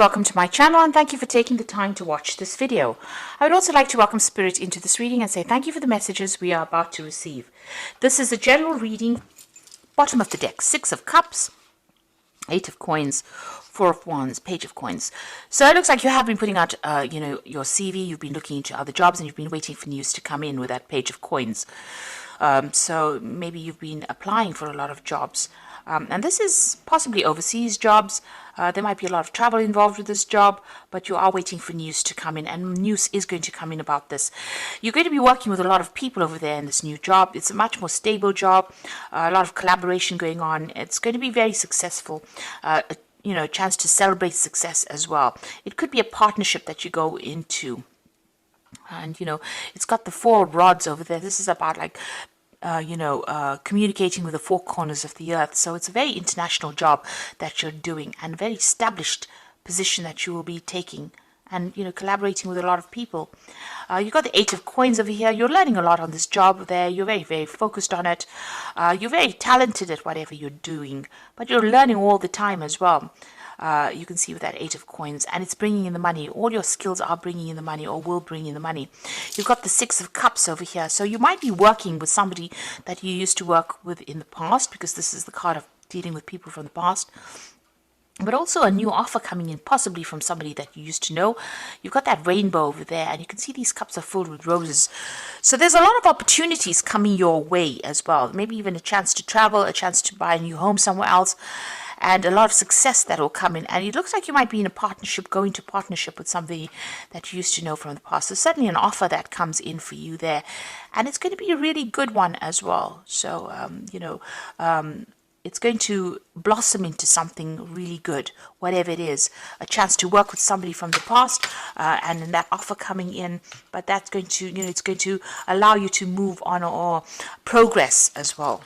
Welcome to my channel and thank you for taking the time to watch this video. I would also like to welcome Spirit into this reading and say thank you for the messages we are about to receive. This is a general reading, bottom of the deck, 6 of Cups, 8 of Coins, 4 of Wands, Page of Coins. So it looks like you have been putting out, your CV, you've been looking into other jobs and you've been waiting for news to come in with that Page of Coins. So maybe you've been applying for a lot of jobs. And this is possibly overseas jobs. There might be a lot of travel involved with this job, but you are waiting for news to come in, and news is going to come in about this. You're going to be working with a lot of people over there in this new job. It's a much more stable job, a lot of collaboration going on. It's going to be very successful. A chance to celebrate success as well. It could be a partnership that you go into. And, it's got the 4 rods over there. This is about communicating with the 4 corners of the earth. So it's a very international job that you're doing and a very established position that you will be taking and, collaborating with a lot of people. You've got the 8 of Coins over here. You're learning a lot on this job there. You're very, very focused on it. You're very talented at whatever you're doing, but you're learning all the time as well. You can see with that 8 of Coins, and it's bringing in the money. All your skills are bringing in the money or will bring in the money. You've got the 6 of Cups over here. So you might be working with somebody that you used to work with in the past, because this is the card of dealing with people from the past. But also a new offer coming in, possibly from somebody that you used to know. You've got that rainbow over there, and you can see these cups are filled with roses. So there's a lot of opportunities coming your way as well. Maybe even a chance to travel, a chance to buy a new home somewhere else, and a lot of success that will come in. And it looks like you might be in a partnership, going to partnership with somebody that you used to know from the past. There's certainly an offer that comes in for you there. And it's going to be a really good one as well. So, it's going to blossom into something really good, whatever it is. A chance to work with somebody from the past, and then that offer coming in. But that's going to, it's going to allow you to move on or progress as well.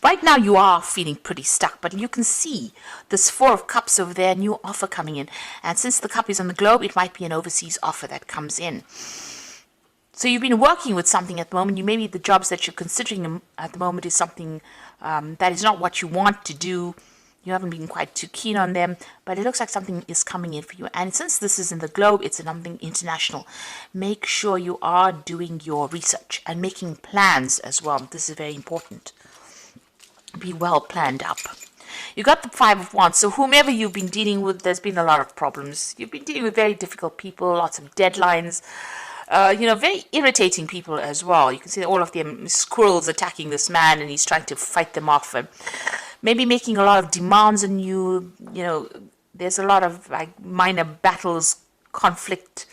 Right now you are feeling pretty stuck, but you can see this 4 of Cups over there, new offer coming in. And since the cup is on the globe, it might be an overseas offer that comes in. So you've been working with something at the moment. Maybe the jobs that you're considering at the moment is something that is not what you want to do. You haven't been quite too keen on them, but it looks like something is coming in for you. And since this is in the globe, it's something international. Make sure you are doing your research and making plans as well. This is very important. Be well planned up. You got the 5 of Wands. So whomever you've been dealing with, there's been a lot of problems. You've been dealing with very difficult people, lots of deadlines. Very irritating people as well. You can see all of them squirrels attacking this man, and he's trying to fight them off. And maybe making a lot of demands on you. There's a lot of minor battles, conflict,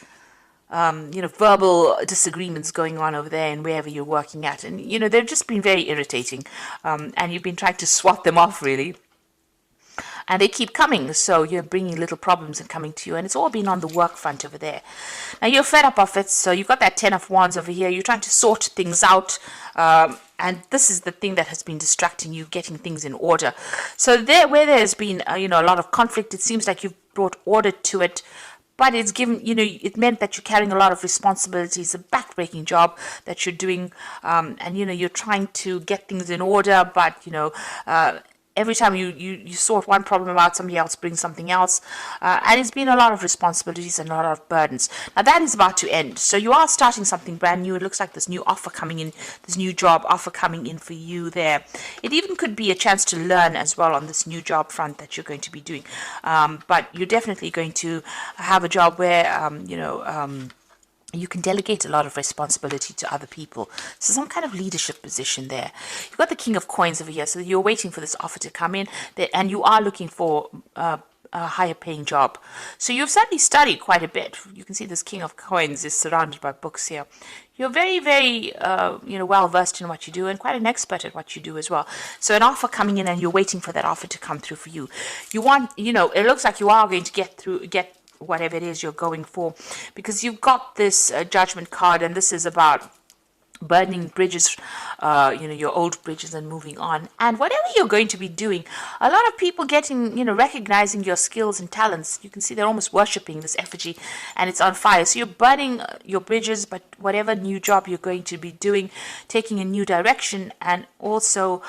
verbal disagreements going on over there and wherever you're working at. And, they've just been very irritating. And you've been trying to swat them off, really. And they keep coming, so you're bringing little problems and coming to you. And it's all been on the work front over there. Now, you're fed up of it, so you've got that 10 of Wands over here. You're trying to sort things out. And this is the thing that has been distracting you, getting things in order. So where there's been, a lot of conflict, it seems like you've brought order to it. But it's given, it meant that you're carrying a lot of responsibilities, a backbreaking job that you're doing. And, you're trying to get things in order, but, every time you sort one problem out, somebody else brings something else. And it's been a lot of responsibilities and a lot of burdens. Now, that is about to end. So you are starting something brand new. It looks like this new offer coming in, this new job offer coming in for you there. It even could be a chance to learn as well on this new job front that you're going to be doing. But you're definitely going to have a job where, you can delegate a lot of responsibility to other people. So some kind of leadership position there. You've got the King of Coins over here. So you're waiting for this offer to come in. And you are looking for a higher paying job. So you've certainly studied quite a bit. You can see this King of Coins is surrounded by books here. You're very, very, well versed in what you do and quite an expert at what you do as well. So an offer coming in, and you're waiting for that offer to come through for you. You want, it looks like you are going to get whatever it is you're going for, because you've got this Judgment card, and this is about burning bridges, your old bridges and moving on. And whatever you're going to be doing, a lot of people getting, recognizing your skills and talents. You can see they're almost worshipping this effigy and it's on fire. So you're burning your bridges, but whatever new job you're going to be doing, taking a new direction and also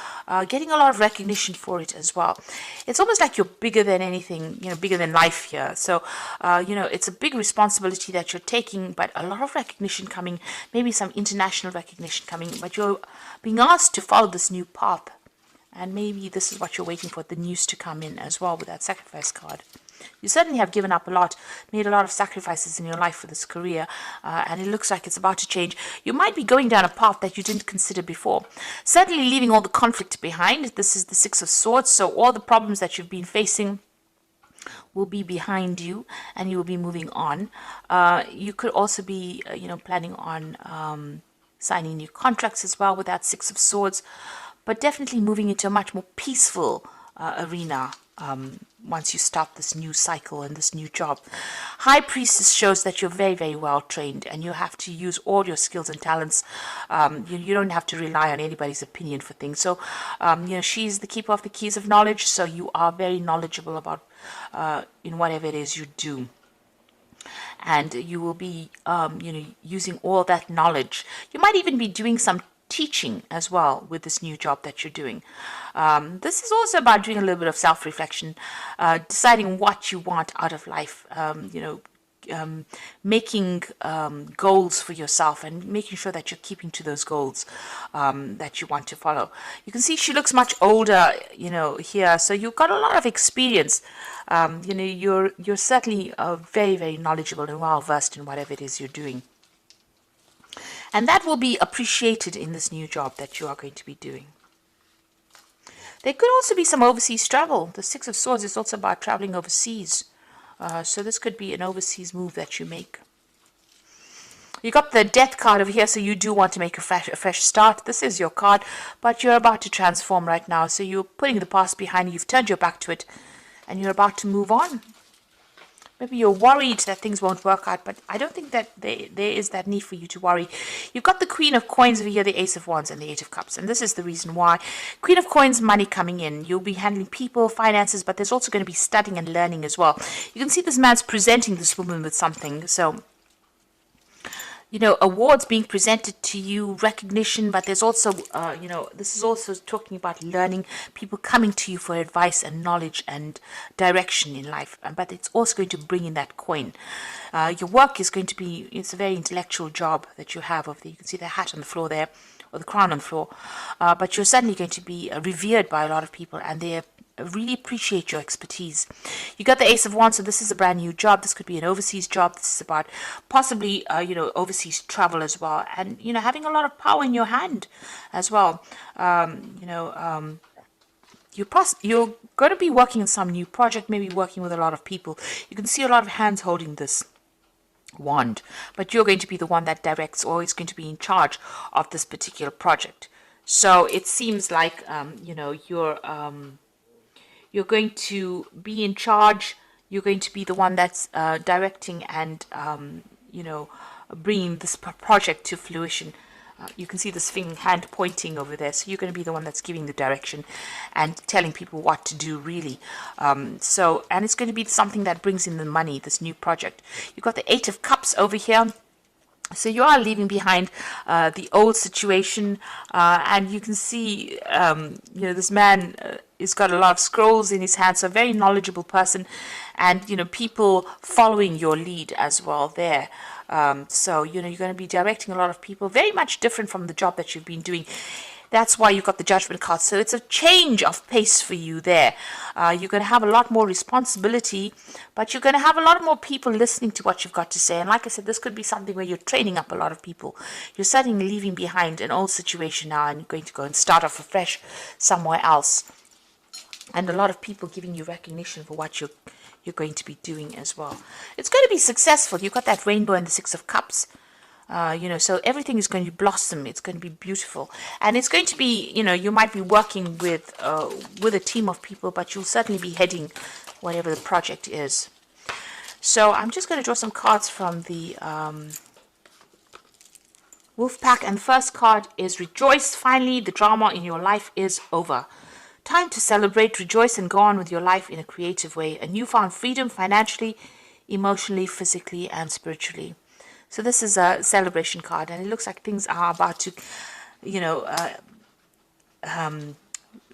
getting a lot of recognition for it as well. It's almost like you're bigger than anything, bigger than life here. So, it's a big responsibility that you're taking, but a lot of recognition coming, maybe some international recognition coming, but you're being asked to follow this new path. And maybe this is what you're waiting for, the news to come in as well with that sacrifice card. You certainly have given up a lot, made a lot of sacrifices in your life for this career, and it looks like it's about to change. You might be going down a path that you didn't consider before. Certainly leaving all the conflict behind. This is the Six of Swords, so all the problems that you've been facing will be behind you and you will be moving on. You could also be, planning on signing new contracts as well with that Six of Swords, but definitely moving into a much more peaceful arena once you start this new cycle and this new job. High Priestess shows that you're very, very well trained and you have to use all your skills and talents. You don't have to rely on anybody's opinion for things. So, she's the keeper of the keys of knowledge, so you are very knowledgeable about in whatever it is you do. And you will be, using all that knowledge. You might even be doing some teaching as well with this new job that you're doing. This is also about doing a little bit of self-reflection, deciding what you want out of life, making goals for yourself and making sure that you're keeping to those goals that you want to follow. You can see she looks much older, here, so you've got a lot of experience. You're certainly very, very knowledgeable and well versed in whatever it is you're doing. And that will be appreciated in this new job that you are going to be doing. There could also be some overseas travel. The Six of Swords is also about traveling overseas. So this could be an overseas move that you make. You got the Death card over here, so you do want to make a fresh start. This is your card, but you're about to transform right now. So you're putting the past behind you. You've turned your back to it, and you're about to move on. Maybe you're worried that things won't work out, but I don't think that there is that need for you to worry. You've got the Queen of Coins over here, the Ace of Wands, and the Eight of Cups. And this is the reason why. Queen of Coins, money coming in. You'll be handling people, finances, but there's also going to be studying and learning as well. You can see this man's presenting this woman with something. So, awards being presented to you, recognition, but there's also, this is also talking about learning, people coming to you for advice and knowledge and direction in life, but it's also going to bring in that coin. Your work is going to be, it's a very intellectual job that you have over there. You can see the hat on the floor there, or the crown on the floor, but you're certainly going to be revered by a lot of people, and they're really appreciate your expertise. You got the Ace of Wands, so this is a brand new job. This could be an overseas job. This is about possibly, overseas travel as well. And, having a lot of power in your hand as well. You're going to be working on some new project, maybe working with a lot of people. You can see a lot of hands holding this wand, but you're going to be the one that directs or is going to be in charge of this particular project. So it seems like, you're going to be in charge. You're going to be the one that's directing and, bringing this project to fruition. You can see this hand pointing over there. So you're going to be the one that's giving the direction and telling people what to do, really. And it's going to be something that brings in the money, this new project. You've got the Eight of Cups over here. So you are leaving behind the old situation, and you can see, this man has got a lot of scrolls in his hand, so a very knowledgeable person, and, people following your lead as well there. So, you're going to be directing a lot of people, very much different from the job that you've been doing. That's why you've got the Judgment card. So it's a change of pace for you there. You're going to have a lot more responsibility, but you're going to have a lot more people listening to what you've got to say. And like I said, this could be something where you're training up a lot of people. You're suddenly leaving behind an old situation now and you're going to go and start off afresh somewhere else. And a lot of people giving you recognition for what you're going to be doing as well. It's going to be successful. You've got that rainbow and the Six of Cups. So everything is going to blossom. It's going to be beautiful, and it's going to be, you might be working with a team of people, but you'll certainly be heading whatever the project is. So I'm just going to draw some cards from the Wolfpack, and the first card is Rejoice. Finally, the drama in your life is over. Time to celebrate, rejoice, and go on with your life in a creative way. A newfound freedom financially, emotionally, physically, and spiritually. So this is a celebration card, and it looks like things are about to, you know,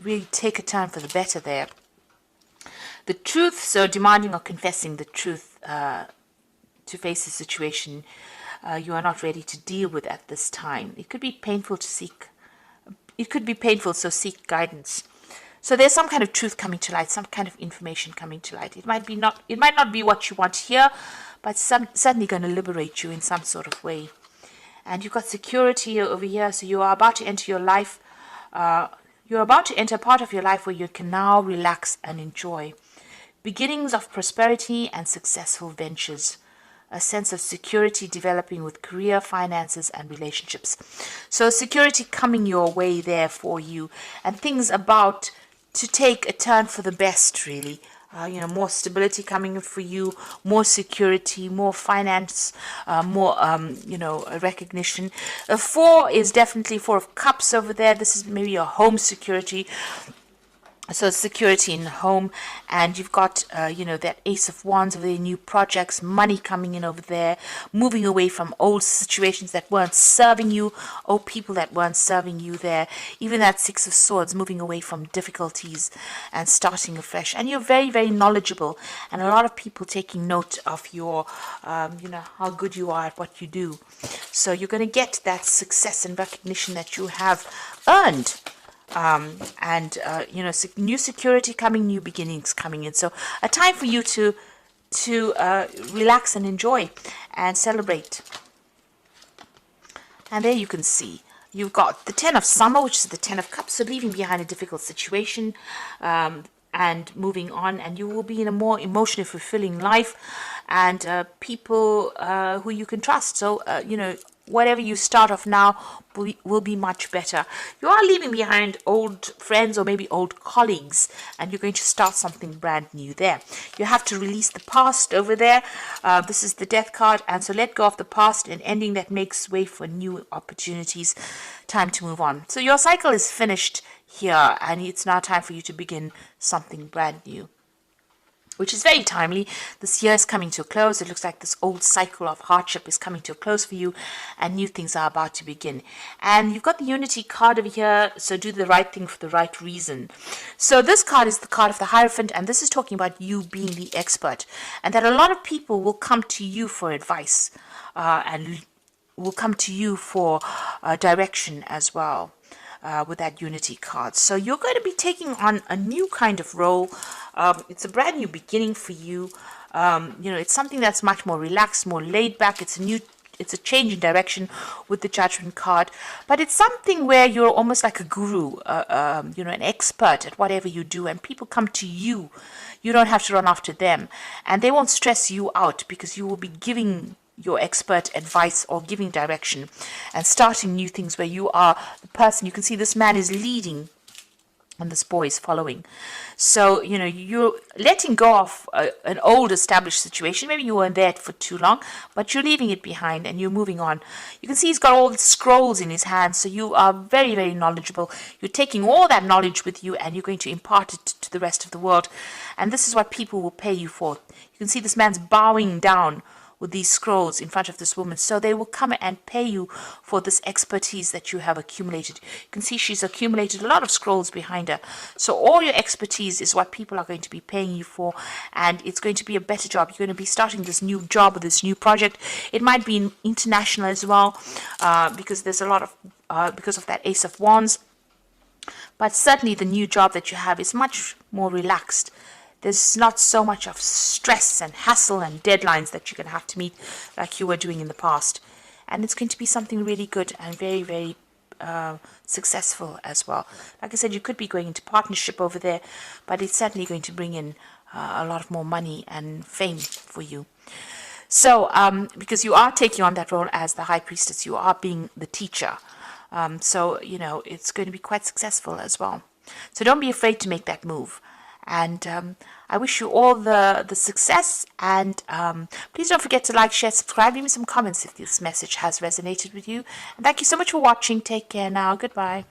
really take a turn for the better there. The truth, so demanding or confessing the truth to face a situation you are not ready to deal with at this time. It could be painful to seek. It could be painful, so seek guidance. So there's some kind of truth coming to light, some kind of information coming to light. It might not be what you want to hear, but certainly going to liberate you in some sort of way. And you've got security over here, so you are about to enter your life. You're about to enter a part of your life where you can now relax and enjoy. Beginnings of prosperity and successful ventures. A sense of security developing with career, finances, and relationships. So security coming your way there for you, and things about to take a turn for the best, really. More stability coming for you, more security, more finance, more, recognition. A 4 is definitely 4 of Cups over there. This is maybe your home security. So security in home, and you've got, that Ace of Wands over there, new projects, money coming in over there, moving away from old situations that weren't serving you, old people that weren't serving you there. Even that Six of Swords, moving away from difficulties and starting afresh. And you're very, very knowledgeable, and a lot of people taking note of your, how good you are at what you do. So you're going to get that success and recognition that you have earned. New security coming, new beginnings coming in. So a time for you to relax and enjoy and celebrate. And there you can see you've got the 10 of Summer, which is the 10 of Cups, so leaving behind a difficult situation and moving on, and you will be in a more emotionally fulfilling life, and people who you can trust. So whatever you start off now will be much better. You are leaving behind old friends or maybe old colleagues, and you're going to start something brand new there. You have to release the past over there. This is the Death card, and so let go of the past, an ending that makes way for new opportunities. Time to move on. So your cycle is finished here, and it's now time for you to begin something brand new, which is very timely. This year is coming to a close. It looks like this old cycle of hardship is coming to a close for you, and new things are about to begin. And you've got the Unity card over here, so do the right thing for the right reason. So this card is the card of the Hierophant, and this is talking about you being the expert, and that a lot of people will come to you for advice and will come to you for direction as well. With that Unity card. So you're going to be taking on a new kind of role. It's a brand new beginning for you. It's something that's much more relaxed, more laid back. It's a change in direction with the Judgment card. But it's something where you're almost like a guru, an expert at whatever you do, and people come to you. You don't have to run after them, and they won't stress you out because you will be giving your expert advice or giving direction and starting new things where you are the person. You can see this man is leading and this boy is following. So, you're letting go of an old established situation. Maybe you weren't there for too long, but you're leaving it behind and you're moving on. You can see he's got all the scrolls in his hands, so you are very, very knowledgeable. You're taking all that knowledge with you and you're going to impart it to the rest of the world. And this is what people will pay you for. You can see this man's bowing down with these scrolls in front of this woman. So they will come and pay you for this expertise that you have accumulated. You can see she's accumulated a lot of scrolls behind her. So all your expertise is what people are going to be paying you for, and it's going to be a better job. You're going to be starting this new job or this new project. It might be international as well, because there's a lot of, because of that Ace of Wands. But certainly the new job that you have is much more relaxed. There's not so much of stress and hassle and deadlines that you're going to have to meet like you were doing in the past. And it's going to be something really good and very, very successful as well. Like I said, you could be going into partnership over there, but it's certainly going to bring in a lot of more money and fame for you. So, because you are taking on that role as the High Priestess, you are being the teacher. So, it's going to be quite successful as well. So don't be afraid to make that move. And I wish you all the success. And please don't forget to like, share, subscribe. Leave me some comments if this message has resonated with you. And thank you so much for watching. Take care now. Goodbye.